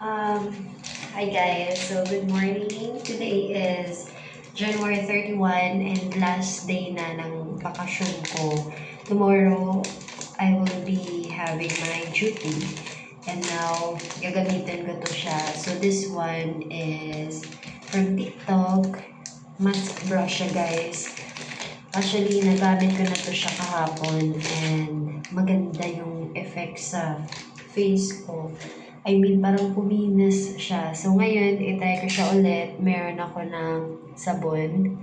Um, Hi guys, so good morning. Today is January 31 and last day na ng bakasyon ko. Tomorrow, I will be having my duty. And now, gagamitin ko to siya. So this one is from TikTok. Mask brush siya guys. Actually, nagamit ko na to siya kahapon and maganda yung effect sa face ko. I mean, parang puminas siya. So, ngayon, itry ko siya ulit. Meron ako ng sabon.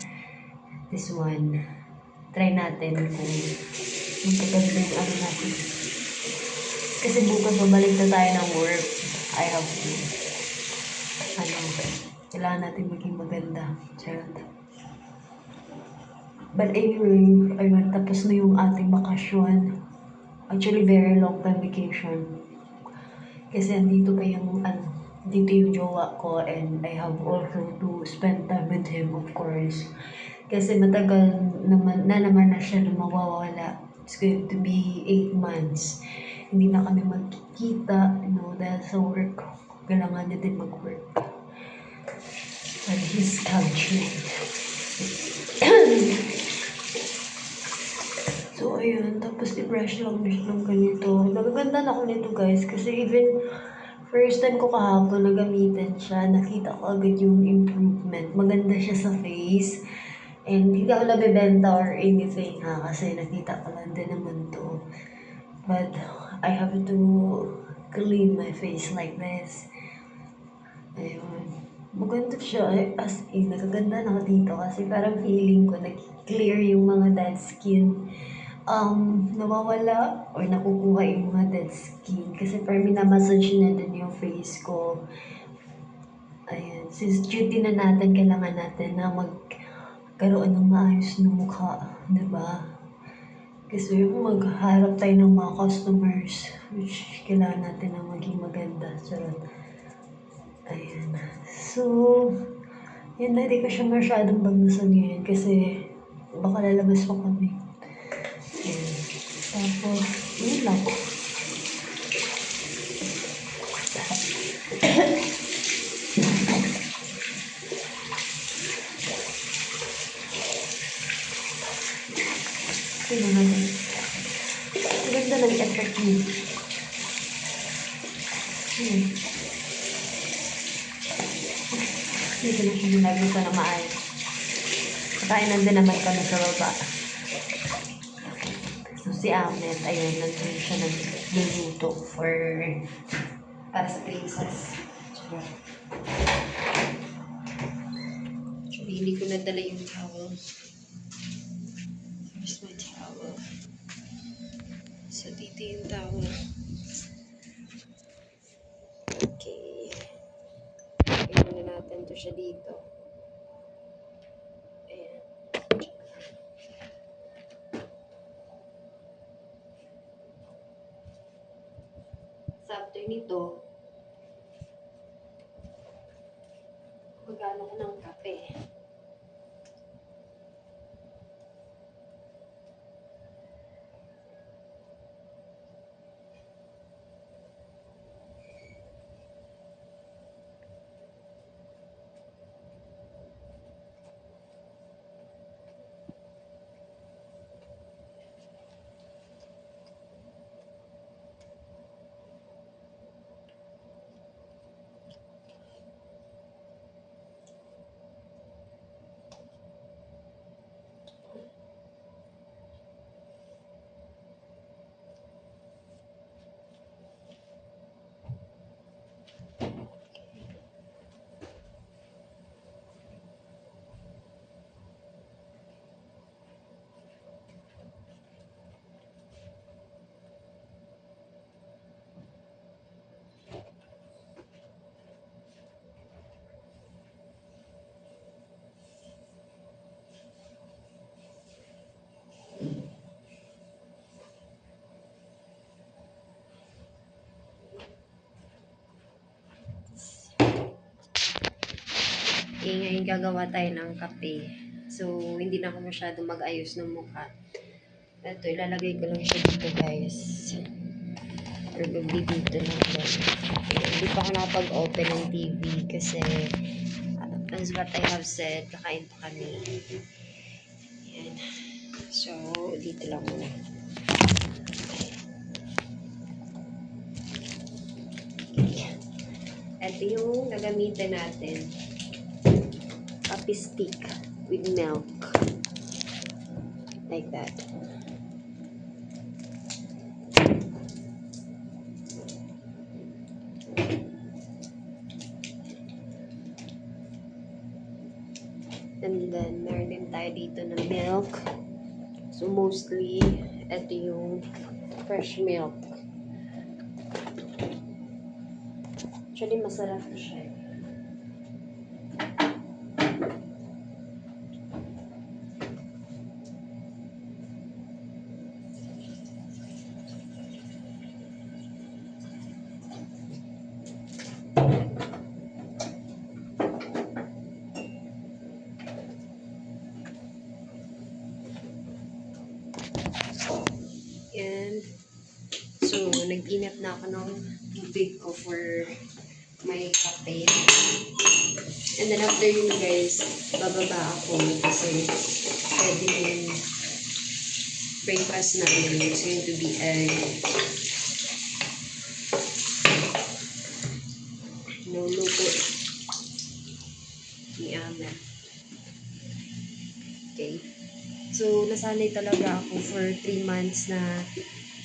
This one. Try natin kung magkaganda yung ano natin. Kasi bukas babalik na tayo ng work. I have to, kailangan natin maging maganda. Charot. But anyway, ayun, tapos na yung ating bakasyon. Actually, very long time vacation. Kasi andito pa yung, dito yung jowa ko and I have also to spend time with him, of course. Kasi matagal naman na siya na mawawala. It's going to be 8 months. Hindi na kami magkikita, dahil sa work. Kailangan niya din mag-work. And his country. So, ayun. Tapos, i-brush lang siya ng ganito. Nagaganda na ako nito, guys. Kasi even first time ko kahapon na gamitin siya, nakita ko agad yung improvement. Maganda siya sa face. And hindi ako nabibenta or anything ha. Kasi nakita ko lang din naman to. But, I have to clean my face like this. Ayun. Maganda siya. As in, nagaganda na ako dito. Kasi parang feeling ko, nag-clear yung mga dead skin. Nawawala or nakukuha yung mga dead skin. Kasi parang minamassage na din yung face ko. Ayan. Since duty na natin, kailangan natin na magkaroon ng maayos na mukha. Diba? Kasi magharap tayo ng mga customers. Which kailangan natin na maging maganda. Charot. Ayan. So, yun na. Hindi ko siya masyadong bagnasan ngayon. Kasi baka lalabas pa kami. Ayan. Tapos, yun lang. Yun naman. Ang ganda ng effect niya. Dito na siya nilagyan na maayos. Kainan din naman kami sa baba. So, si Ahmed, ayun, nandun siya nagluluto para sa princess. Actually, hindi ko nadala yung towel. Where's my towel? So, dito yung towel. Okay. Lagyan muna natin to siya dito. Ayan. So, after nito, magano ko ng kape. Okay, ngayon gagawa tayo ng kape. So, hindi na ako masyado mag-ayos ng mukha. Ito, ilalagay ko lang siya dito, guys. probably dito lang din. Hindi pa ako nakapag-open ng TV kasi as what I have said, kakain pa kami. Yan. So, dito lang muna. Ito yung nagamitan natin. Coffee stick with milk. Like that. And then, meron din tayo dito na milk. So, mostly, ito yung fresh milk. Actually, masarap siya. And, so, nag-inap na ako ng tubig ko for my kape. And then, after yun, guys, bababa ako kasi pwede yung breakfast namin. It's going to be egg. Nuluto ni Ama. Okay. So, nasanay talaga ako for 3 months na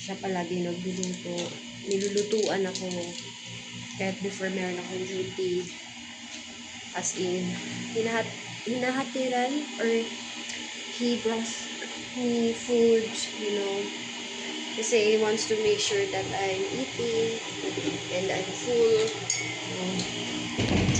siya palagi nagluluto. Nilulutuan ako kahit before meron akong duty. As in, hinahatiran or he brought me food, you know. Kasi he wants to make sure that I'm eating and I'm full. You know.